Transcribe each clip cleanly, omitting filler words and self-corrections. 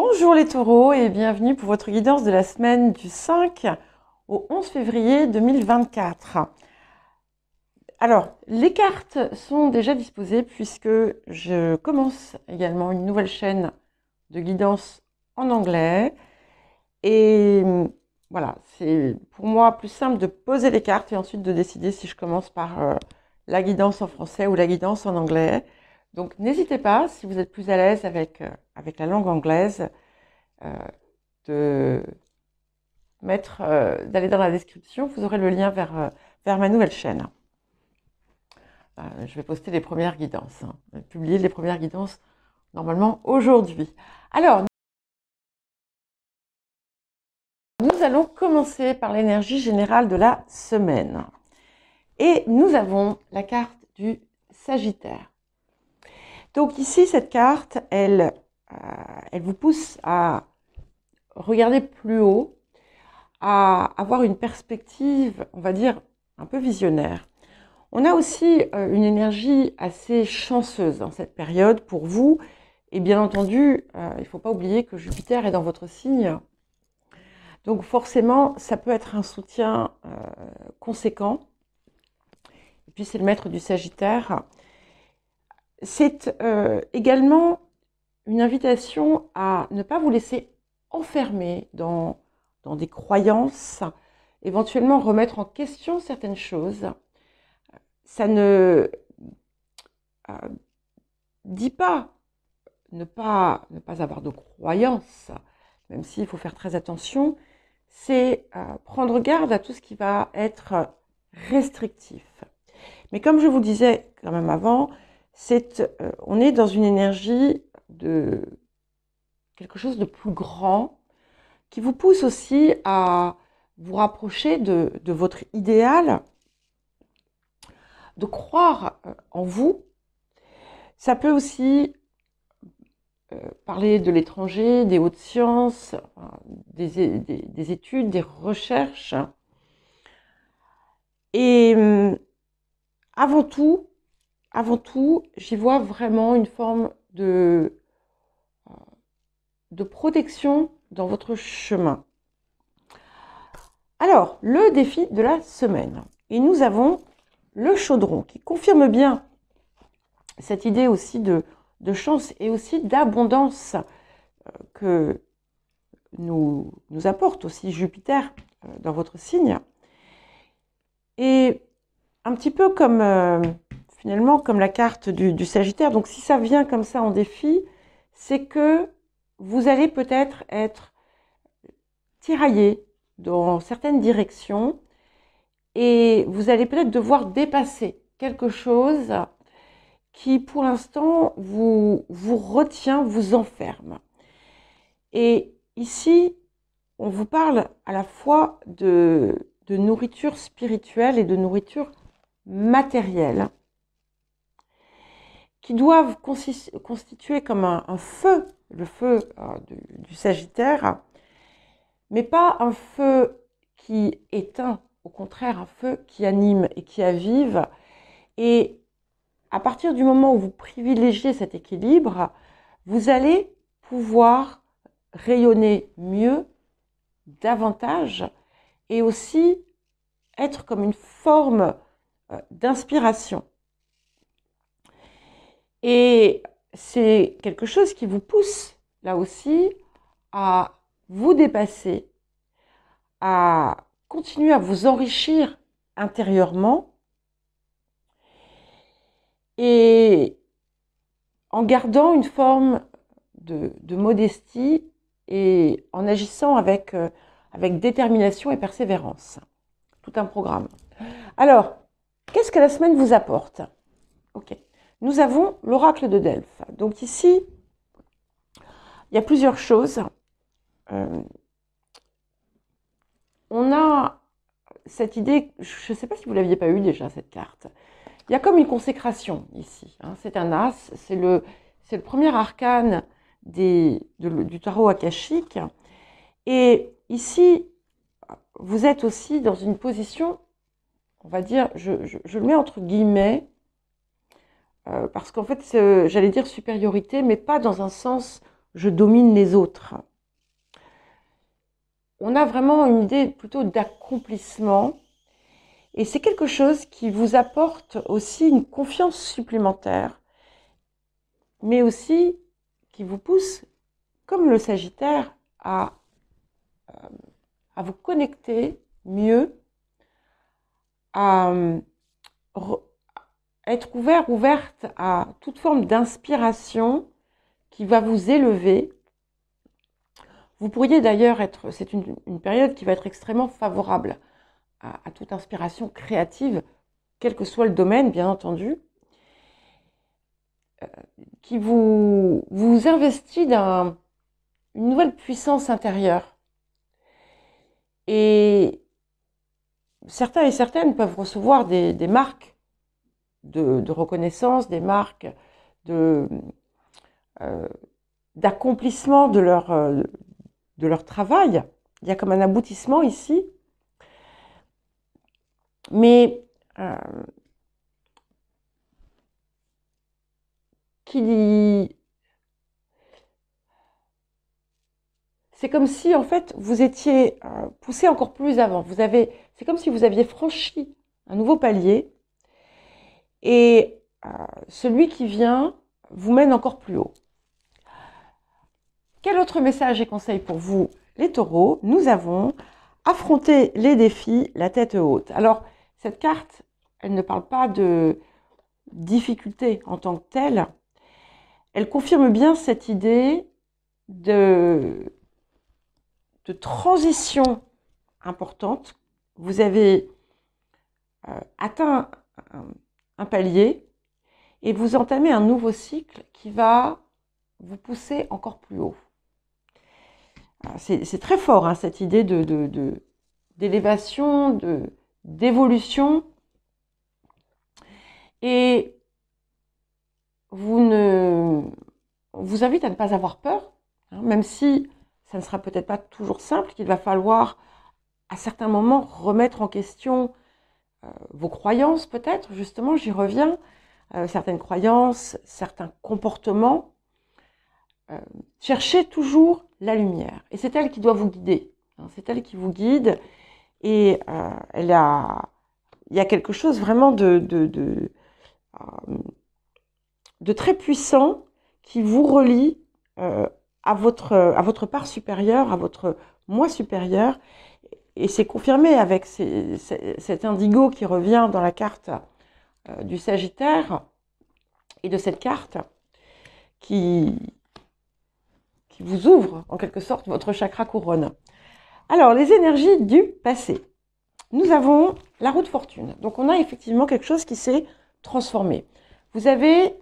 Bonjour les taureaux et bienvenue pour votre guidance de la semaine du 5 au 11 février 2024. Alors, les cartes sont déjà disposées puisque je commence également une nouvelle chaîne de guidance en anglais. Et voilà, c'est pour moi plus simple de poser les cartes et ensuite de décider si je commence par la guidance en français ou la guidance en anglais. Donc n'hésitez pas, si vous êtes plus à l'aise avec la langue anglaise, de d'aller dans la description, vous aurez le lien vers ma nouvelle chaîne. Je vais poster les premières guidances, publier les premières guidances normalement aujourd'hui. Alors, nous allons commencer par l'énergie générale de la semaine. Et nous avons la carte du Sagittaire. Donc ici, cette carte, elle vous pousse à regarder plus haut, à avoir une perspective, on va dire, un peu visionnaire. On a aussi une énergie assez chanceuse dans cette période pour vous. Et bien entendu, il ne faut pas oublier que Jupiter est dans votre signe. Donc forcément, ça peut être un soutien conséquent. Et puis c'est le maître du Sagittaire. C'est également une invitation à ne pas vous laisser enfermer dans des croyances, éventuellement remettre en question certaines choses. Ça ne dit pas ne pas avoir de croyances, même s'il faut faire très attention, c'est prendre garde à tout ce qui va être restrictif. Mais comme je vous disais quand même avant, on est dans une énergie de quelque chose de plus grand, qui vous pousse aussi à vous rapprocher de votre idéal, de croire en vous. Ça peut aussi parler de l'étranger, des hautes sciences, des études, des recherches. Et avant tout, j'y vois vraiment une forme de protection dans votre chemin. Alors, le défi de la semaine. Et nous avons le chaudron qui confirme bien cette idée aussi de chance et aussi d'abondance que nous apporte aussi Jupiter dans votre signe. Et un petit peu comme, finalement, comme la carte du Sagittaire. Donc, si ça vient comme ça en défi, c'est que vous allez peut-être être tiraillé dans certaines directions et vous allez peut-être devoir dépasser quelque chose qui, pour l'instant, vous retient, vous enferme. Et ici, on vous parle à la fois de nourriture spirituelle et de nourriture matérielle qui doivent constituer comme un feu, le feu du Sagittaire, mais pas un feu qui éteint, au contraire un feu qui anime et qui avive. Et à partir du moment où vous privilégiez cet équilibre, vous allez pouvoir rayonner mieux, davantage, et aussi être comme une forme d'inspiration. Et c'est quelque chose qui vous pousse, là aussi, à vous dépasser, à continuer à vous enrichir intérieurement et en gardant une forme de modestie et en agissant avec détermination et persévérance. Tout un programme. Alors, qu'est-ce que la semaine vous apporte? Ok. Nous avons l'oracle de Delphes. Donc ici, il y a plusieurs choses. On a cette idée, je ne sais pas si vous ne l'aviez pas eu déjà, cette carte. Il y a comme une consécration ici. C'est un as, c'est le premier arcane du tarot akashique. Et ici, vous êtes aussi dans une position, on va dire, je le mets entre guillemets, parce qu'en fait, j'allais dire supériorité, mais pas dans un sens je domine les autres. On a vraiment une idée plutôt d'accomplissement. Et c'est quelque chose qui vous apporte aussi une confiance supplémentaire, mais aussi qui vous pousse, comme le Sagittaire, à vous connecter mieux, à être ouverte à toute forme d'inspiration qui va vous élever. Vous pourriez d'ailleurs être, c'est une période qui va être extrêmement favorable à toute inspiration créative, quel que soit le domaine, bien entendu, qui vous investit d'une nouvelle puissance intérieure. Et certains et certaines peuvent recevoir des marques de reconnaissance, des marques d'accomplissement de leur travail. Il y a comme un aboutissement ici. Mais c'est comme si en fait vous étiez poussé encore plus avant. C'est comme si vous aviez franchi un nouveau palier et celui qui vient vous mène encore plus haut. Quel autre message et conseil pour vous, les taureaux? Nous avons affronté les défis, la tête haute. Alors, cette carte, elle ne parle pas de difficulté en tant que telle. Elle confirme bien cette idée de transition importante. Vous avez atteint un palier et vous entamez un nouveau cycle qui va vous pousser encore plus haut. C'est très fort, hein, cette idée d'élévation, d'évolution. Et vous invite à ne pas avoir peur, hein, même si ça ne sera peut-être pas toujours simple, qu'il va falloir à certains moments remettre en question vos croyances peut-être, justement, j'y reviens, certaines croyances, certains comportements. Cherchez toujours la lumière. Et c'est elle qui doit vous guider. Hein, c'est elle qui vous guide. Et il y a quelque chose vraiment de très puissant qui vous relie à votre part supérieure, à votre moi supérieur. Et c'est confirmé avec cet indigo qui revient dans la carte du Sagittaire et de cette carte qui vous ouvre en quelque sorte votre chakra couronne. Alors, les énergies du passé. Nous avons la roue de fortune. Donc, on a effectivement quelque chose qui s'est transformé. Vous avez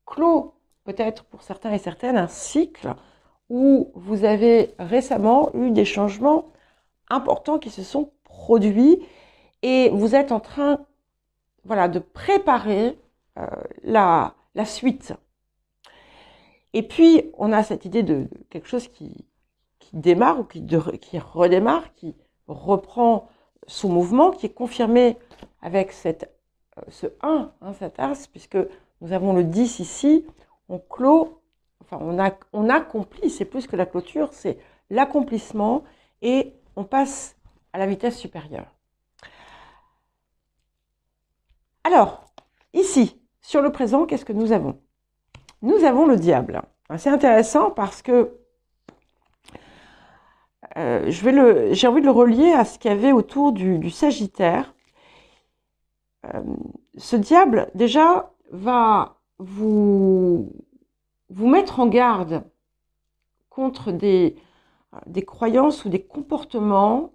clos, peut-être pour certains et certaines, un cycle où vous avez récemment eu des changements importants qui se sont produits et vous êtes en train, voilà, de préparer la suite. Et puis, on a cette idée de quelque chose qui démarre ou qui redémarre, qui reprend son mouvement, qui est confirmé avec ce 1, hein, cet as, puisque nous avons le 10 ici, on clôt, enfin on accomplit, c'est plus que la clôture, c'est l'accomplissement et on passe à la vitesse supérieure. Alors, ici, sur le présent, qu'est-ce que nous avons? Nous avons le diable. C'est intéressant parce que j'ai envie de le relier à ce qu'il y avait autour du Sagittaire. Ce diable, déjà, va vous mettre en garde contre des croyances ou des comportements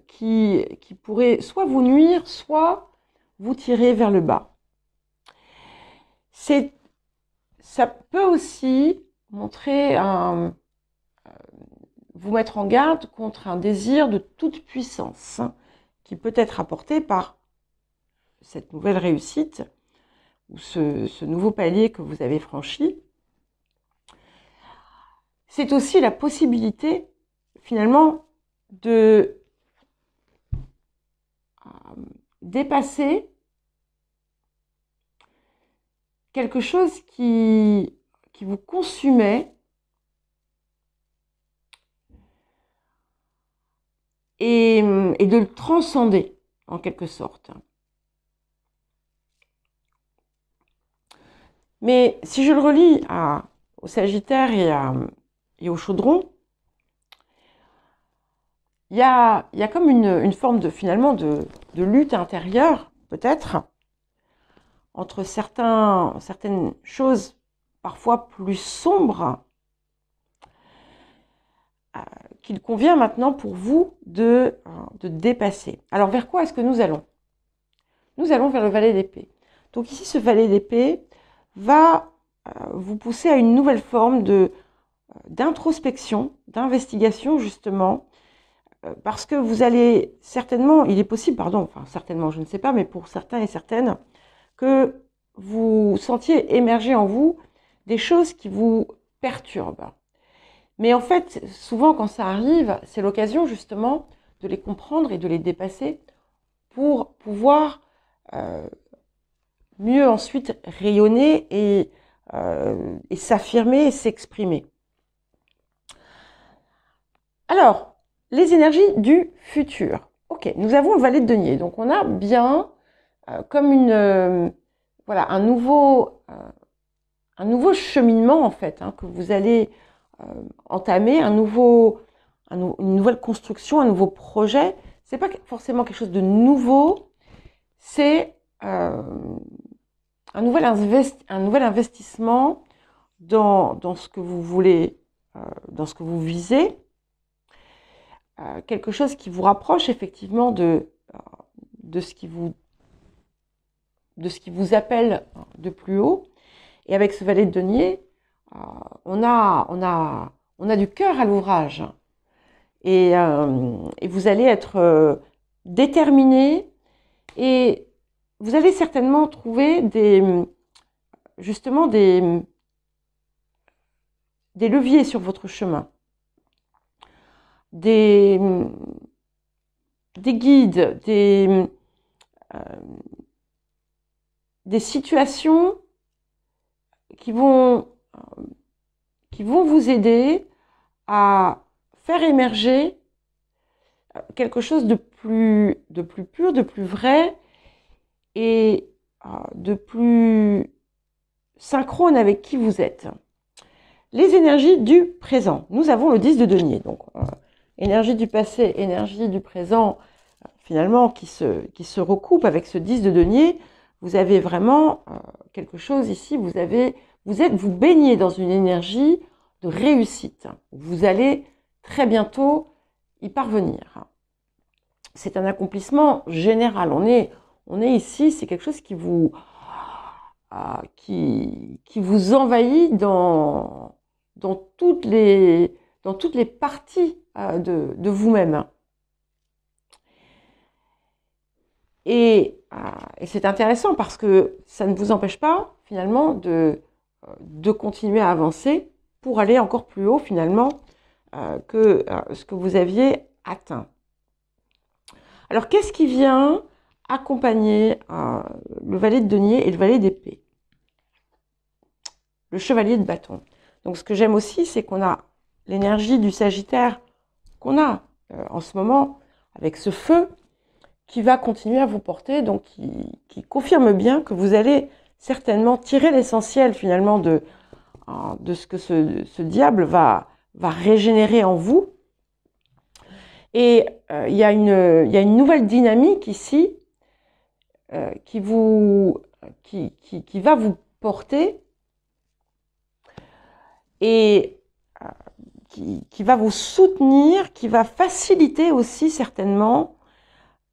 qui pourraient soit vous nuire, soit vous tirer vers le bas. Ça peut aussi montrer vous mettre en garde contre un désir de toute puissance, hein, qui peut être apporté par cette nouvelle réussite ou ce nouveau palier que vous avez franchi. C'est aussi la possibilité, finalement, de dépasser quelque chose qui vous consumait et de le transcender en quelque sorte. Mais si je le relie au Sagittaire et au Chaudron, il y a comme une forme finalement de lutte intérieure, peut-être, entre certaines choses parfois plus sombres qu'il convient maintenant pour vous de dépasser. Alors vers quoi est-ce que nous allons? Nous allons vers le valet d'épée. Donc ici, ce valet d'épée va vous pousser à une nouvelle forme d'introspection, d'investigation justement, parce que vous allez certainement, il est possible, pardon, enfin certainement, je ne sais pas, mais pour certains et certaines, que vous sentiez émerger en vous des choses qui vous perturbent. Mais en fait, souvent quand ça arrive, c'est l'occasion justement de les comprendre et de les dépasser pour pouvoir mieux ensuite rayonner et s'affirmer et s'exprimer. Alors, les énergies du futur. Ok, nous avons le valet de denier, donc on a bien comme voilà, un nouveau cheminement en fait, hein, que vous allez entamer, une nouvelle construction, un nouveau projet. C'est pas forcément quelque chose de nouveau, c'est un nouvel investissement dans ce que vous voulez, dans ce que vous visez, quelque chose qui vous rapproche effectivement de ce qui vous appelle de plus haut. Et avec ce valet de denier, on a du cœur à l'ouvrage. Et vous allez être déterminé et vous allez certainement trouver justement des leviers sur votre chemin, des guides, des situations qui vont vous aider à faire émerger quelque chose de plus pur, de plus vrai et de plus synchrone avec qui vous êtes. Les énergies du présent. Nous avons le 10 de denier. Donc, énergie du passé, énergie du présent, finalement, qui se recoupe avec ce 10 de denier. Vous avez vraiment quelque chose ici. Vous baignez dans une énergie de réussite. Vous allez très bientôt y parvenir. C'est un accomplissement général. On est ici, c'est quelque chose qui vous envahit dans toutes les parties de vous-même. Et c'est intéressant parce que ça ne vous empêche pas finalement de continuer à avancer pour aller encore plus haut finalement que ce que vous aviez atteint. Alors qu'est-ce qui vient accompagner le valet de denier et le valet d'épée? Le chevalier de bâton. Donc ce que j'aime aussi, c'est qu'on a l'énergie du Sagittaire qu'on a en ce moment avec ce feu qui va continuer à vous porter, donc qui confirme bien que vous allez certainement tirer l'essentiel finalement de ce que ce diable va régénérer en vous. Et il y a une nouvelle dynamique ici qui va vous porter et qui va vous soutenir, qui va faciliter aussi certainement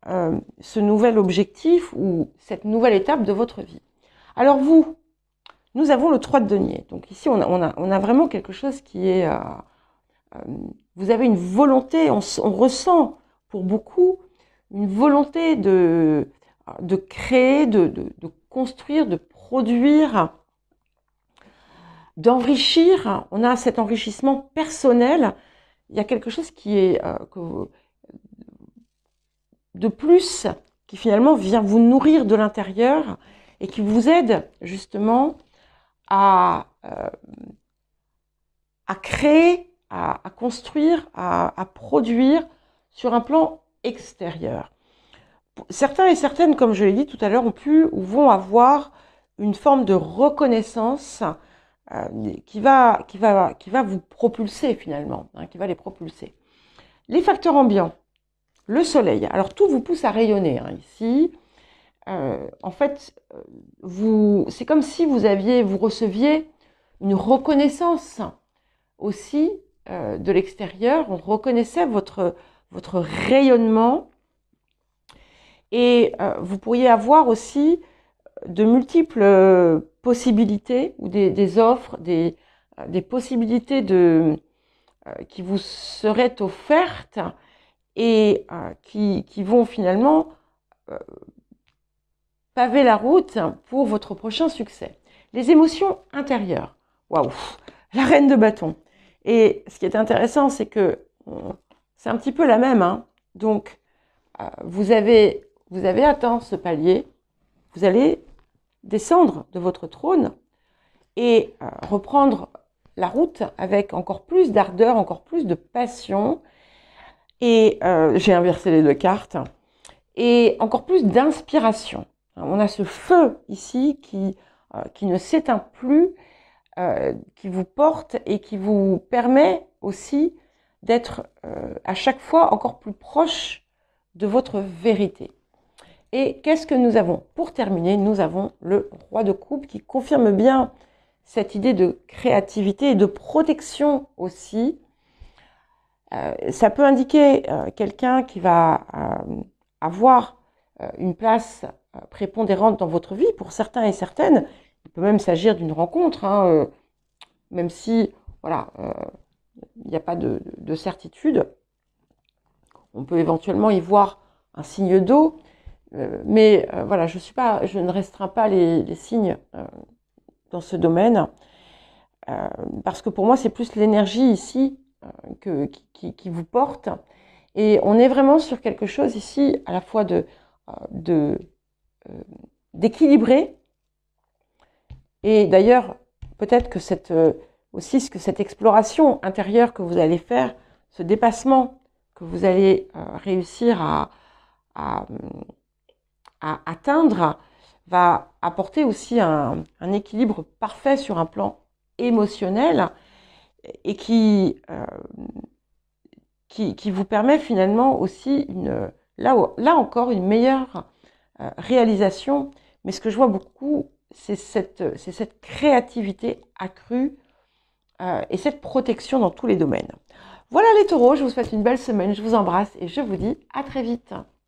ce nouvel objectif ou cette nouvelle étape de votre vie. Alors nous avons le 3 de denier. Donc ici, on a vraiment quelque chose qui est... vous avez une volonté, on ressent pour beaucoup une volonté de créer, de construire, de produire, d'enrichir. On a cet enrichissement personnel. Il y a quelque chose qui est de plus, qui finalement vient vous nourrir de l'intérieur et qui vous aide justement à à créer, à construire, à produire sur un plan extérieur. Certains et certaines, comme je l'ai dit tout à l'heure, ont pu ou vont avoir une forme de reconnaissance qui va vous propulser finalement, hein, qui va les propulser. Les facteurs ambiants, le soleil, alors tout vous pousse à rayonner hein, ici. En fait, c'est comme si vous receviez une reconnaissance aussi de l'extérieur. On reconnaissait votre rayonnement et vous pourriez avoir aussi de multiples possibilités ou des offres, des possibilités qui vous seraient offertes et qui vont finalement paver la route pour votre prochain succès. Les émotions intérieures. Waouh, la reine de bâton. Et ce qui est intéressant, c'est que c'est un petit peu la même. Hein. Donc, vous avez atteint ce palier. Vous allez descendre de votre trône et reprendre la route avec encore plus d'ardeur, encore plus de passion. Et j'ai inversé les deux cartes. Et encore plus d'inspiration. On a ce feu ici qui ne s'éteint plus, qui vous porte et qui vous permet aussi d'être à chaque fois encore plus proche de votre vérité. Et qu'est-ce que nous avons? Pour terminer, nous avons le roi de coupe qui confirme bien cette idée de créativité et de protection aussi. Ça peut indiquer quelqu'un qui va avoir une place prépondérante dans votre vie. Pour certains et certaines, il peut même s'agir d'une rencontre, hein, même si voilà, il n'y a pas de certitude. On peut éventuellement y voir un signe d'eau, mais voilà, je ne restreins pas les signes dans ce domaine, parce que pour moi, c'est plus l'énergie ici qui vous porte. Et on est vraiment sur quelque chose ici, à la fois d'équilibrer. Et d'ailleurs, peut-être que cette exploration intérieure que vous allez faire, ce dépassement que vous allez réussir à atteindre, va apporter aussi un équilibre parfait sur un plan émotionnel et qui vous permet finalement aussi là encore une meilleure réalisation. Mais ce que je vois beaucoup, c'est cette créativité accrue et cette protection dans tous les domaines. Voilà les taureaux, je vous souhaite une belle semaine, je vous embrasse et je vous dis à très vite.